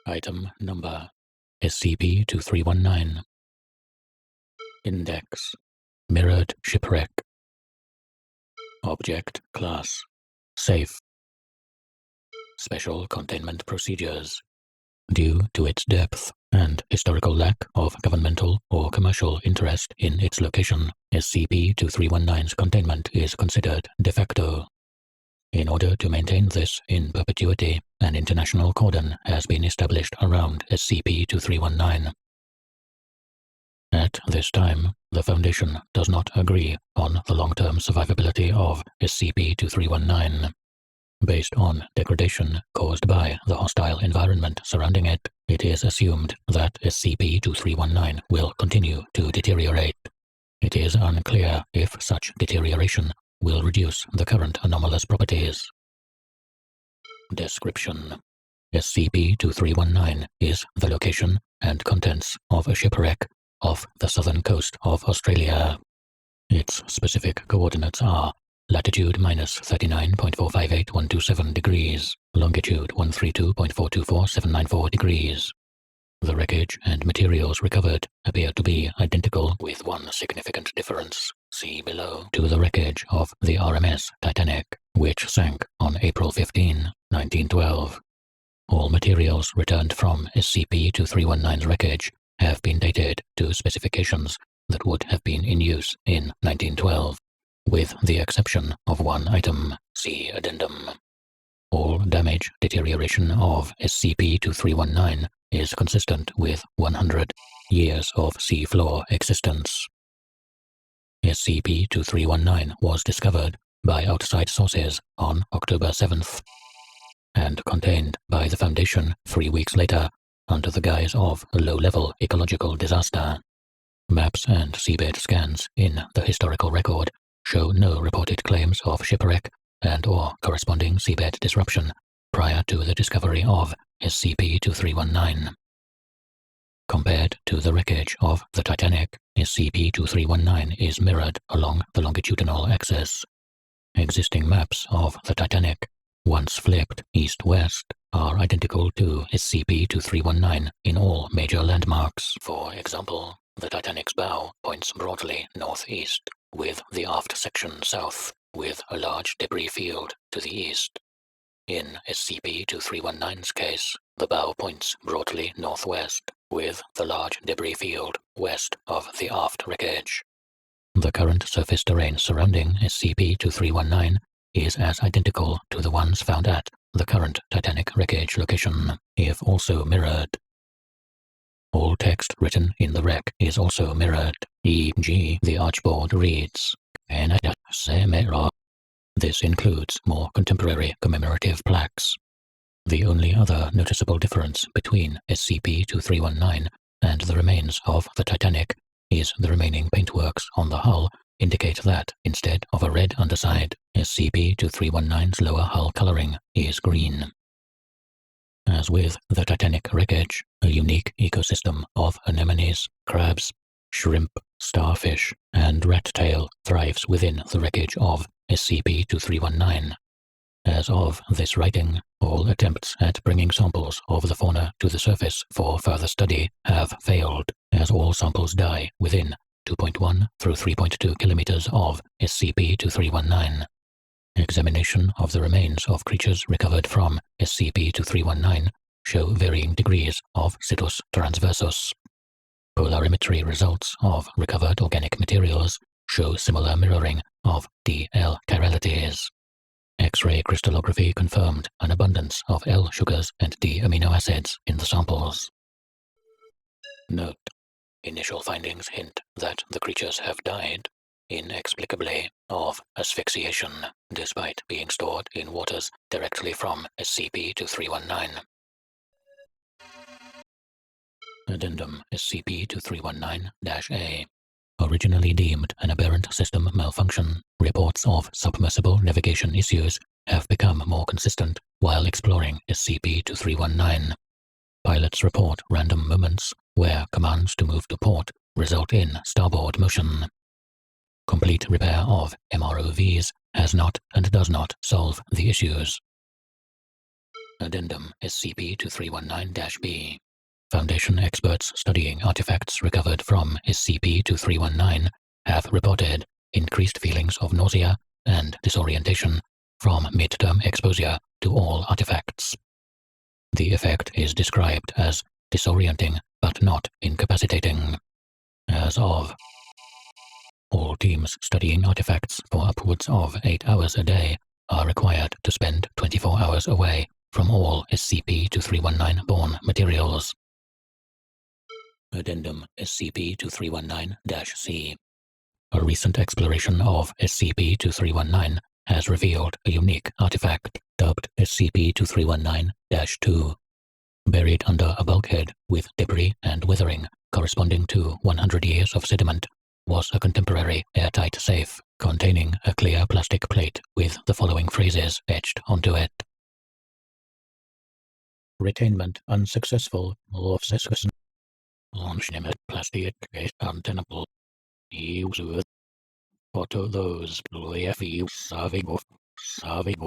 Item Number SCP-2319. Index Mirrored Shipwreck. Object Class Safe. Special Containment Procedures. Due to its depth and historical lack of governmental or commercial interest in its location, SCP-2319's containment is considered de facto. In order to maintain this in perpetuity, an international cordon has been established around SCP-2319. At this time, the Foundation does not agree on the long-term survivability of SCP-2319. Based on degradation caused by the hostile environment surrounding it, it is assumed that SCP-2319 will continue to deteriorate. It is unclear if such deterioration will reduce the current anomalous properties. Description: SCP-2319 is the location and contents of a shipwreck off the southern coast of Australia. Its specific coordinates are latitude -39.458127 degrees, longitude 132.424794 degrees. The wreckage and materials recovered appear to be identical, with one significant difference, see below, to the wreckage of the RMS Titanic, which sank on April 15, 1912. All materials returned from SCP-2319's wreckage have been dated to specifications that would have been in use in 1912, with the exception of one item, see Addendum. All damage deterioration of SCP-2319 is consistent with 100 years of seafloor existence. SCP-2319 was discovered by outside sources on October 7th and contained by the Foundation 3 weeks later under the guise of a low-level ecological disaster. Maps and seabed scans in the historical record show no reported claims of shipwreck and/or corresponding seabed disruption prior to the discovery of SCP-2319. Compared to the wreckage of the Titanic, SCP-2319 is mirrored along the longitudinal axis. Existing maps of the Titanic, once flipped east-west, are identical to SCP-2319 in all major landmarks. For example, the Titanic's bow points broadly northeast, with the aft section south, with a large debris field to the east. In SCP-2319's case, the bow points broadly northwest, with the large debris field west of the aft wreckage. The current surface terrain surrounding SCP-2319 is as identical to the ones found at the current Titanic wreckage location, if also mirrored. All text written in the wreck is also mirrored, e.g. the archboard reads, This includes more contemporary commemorative plaques. The only other noticeable difference between SCP-2319 and the remains of the Titanic is the remaining paintworks on the hull indicate that, instead of a red underside, SCP-2319's lower hull coloring is green. As with the Titanic wreckage, a unique ecosystem of anemones, crabs, shrimp, starfish, and rat-tail thrives within the wreckage of SCP-2319. As of this writing, all attempts at bringing samples of the fauna to the surface for further study have failed, as all samples die within 2.1 through 3.2 kilometers of SCP-2319. Examination of the remains of creatures recovered from SCP-2319 show varying degrees of situs transversus. Polarimetry results of recovered organic materials show similar mirroring of DL chiralities. X-ray crystallography confirmed an abundance of L sugars and D amino acids in the samples. Note: initial findings hint that the creatures have died, inexplicably, of asphyxiation, despite being stored in waters directly from SCP-2319. Addendum SCP-2319-A. Originally deemed an aberrant system malfunction, reports of submersible navigation issues have become more consistent while exploring SCP-2319. Pilots report random moments where commands to move to port result in starboard motion. Complete repair of MROVs has not and does not solve the issues. Addendum SCP-2319-B. Foundation experts studying artifacts recovered from SCP-2319 have reported increased feelings of nausea and disorientation from mid-term exposure to all artifacts. The effect is described as disorienting but not incapacitating. As of all teams studying artifacts for upwards of 8 hours a day are required to spend 24 hours away from all SCP-2319-borne materials. Addendum SCP-2319-C. A recent exploration of SCP-2319 has revealed a unique artifact dubbed SCP-2319-2. Buried under a bulkhead with debris and weathering corresponding to 100 years of sediment was a contemporary airtight safe containing a clear plastic plate with the following phrases etched onto it. Retainment unsuccessful. Launch limit plastic untenable. Use with photo those blue saving